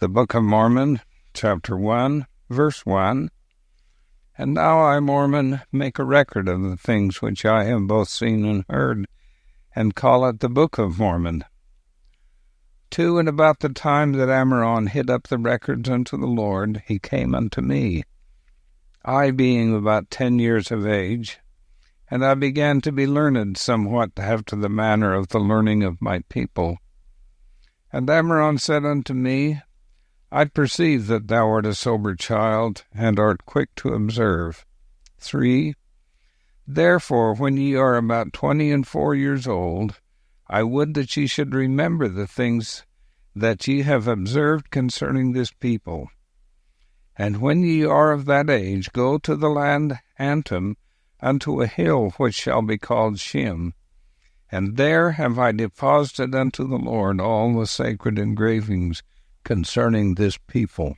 The Book of Mormon, chapter 1, verse 1. And now I, Mormon, make a record of the things which I have both seen and heard, and call it the Book of Mormon. 2. And about the time that Ammoron hid up the records unto the Lord, he came unto me, I being about 10 years of age, and I began to be learned somewhat after the manner of the learning of my people. And Ammoron said unto me, I perceive that thou art a sober child, and art quick to observe. 3. Therefore, when ye are about 24 years old, I would that ye should remember the things that ye have observed concerning this people. And when ye are of that age, go to the land Antum, unto a hill which shall be called Shem. And there have I deposited unto the Lord all the sacred engravings concerning this people.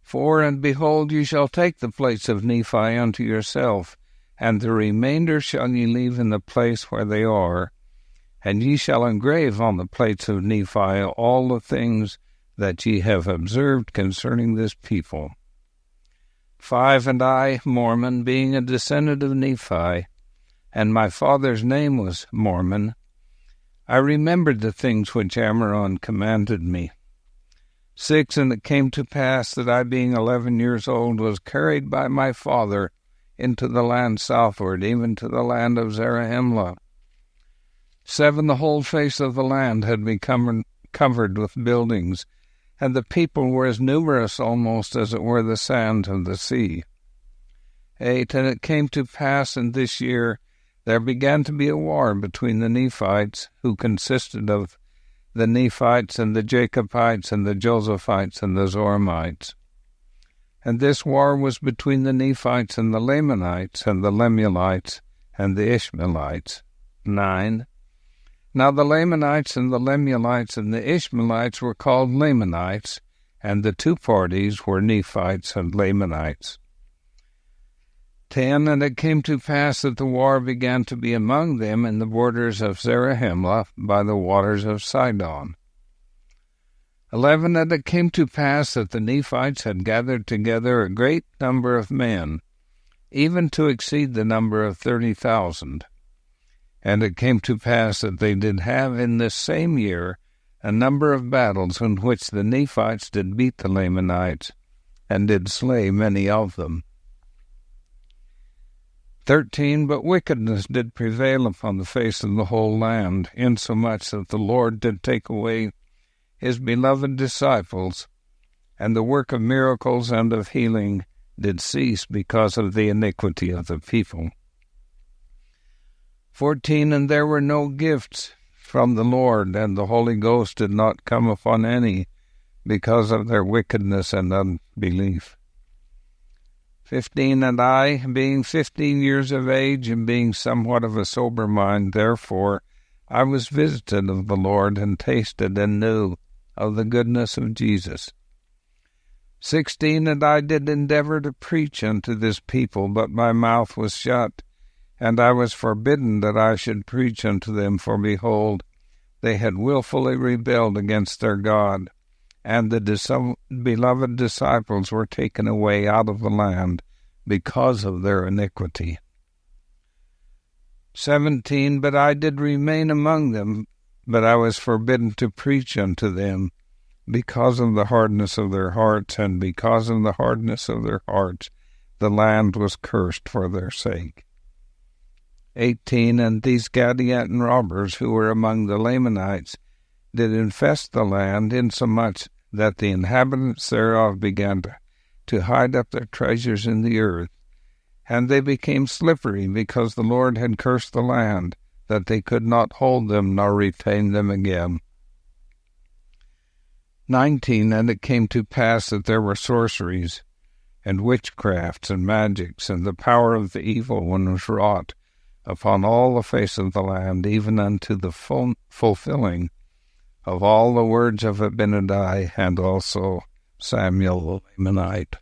4. And behold, ye shall take the plates of Nephi unto yourself, and the remainder shall ye leave in the place where they are, and ye shall engrave on the plates of Nephi all the things that ye have observed concerning this people. 5. And I, Mormon, being a descendant of Nephi, and my father's name was Mormon, I remembered the things which Ammoron commanded me. 6. And it came to pass that I, being 11 years old, was carried by my father into the land southward, even to the land of Zarahemla. 7. The whole face of the land had become covered with buildings, and the people were as numerous almost as it were the sand of the sea. 8. And it came to pass in this year there began to be a war between the Nephites, who consisted of the Nephites and the Jacobites and the Josephites and the Zoramites. And this war was between the Nephites and the Lamanites and the Lemuelites and the Ishmaelites. 9. Now the Lamanites and the Lemuelites and the Ishmaelites were called Lamanites, and the two parties were Nephites and Lamanites. 10. And it came to pass that the war began to be among them in the borders of Zarahemla by the waters of Sidon. 11. And it came to pass that the Nephites had gathered together a great number of men, even to exceed the number of 30,000. And it came to pass that they did have in this same year a number of battles in which the Nephites did beat the Lamanites, and did slay many of them. 13. But wickedness did prevail upon the face of the whole land, insomuch that the Lord did take away his beloved disciples, and the work of miracles and of healing did cease because of the iniquity of the people. 14. And there were no gifts from the Lord, and the Holy Ghost did not come upon any, because of their wickedness and unbelief. 15. And I, being 15 years of age, and being somewhat of a sober mind, therefore I was visited of the Lord, and tasted and knew of the goodness of Jesus. 16. And I did endeavor to preach unto this people, but my mouth was shut, and I was forbidden that I should preach unto them, for behold, they had wilfully rebelled against their God, and the beloved disciples were taken away out of the land because of their iniquity. 17. But I did remain among them, but I was forbidden to preach unto them, because of the hardness of their hearts, and because of the hardness of their hearts the land was cursed for their sake. 18. And these Gadianton robbers, who were among the Lamanites, did infest the land, insomuch that the inhabitants thereof began to hide up their treasures in the earth, and they became slippery, because the Lord had cursed the land, that they could not hold them nor retain them again. 19. And it came to pass that there were sorceries, and witchcrafts, and magics, and the power of the evil one was wrought upon all the face of the land, even unto the fulfilling of all the words of Abinadi, and also Samuel the Lamanite.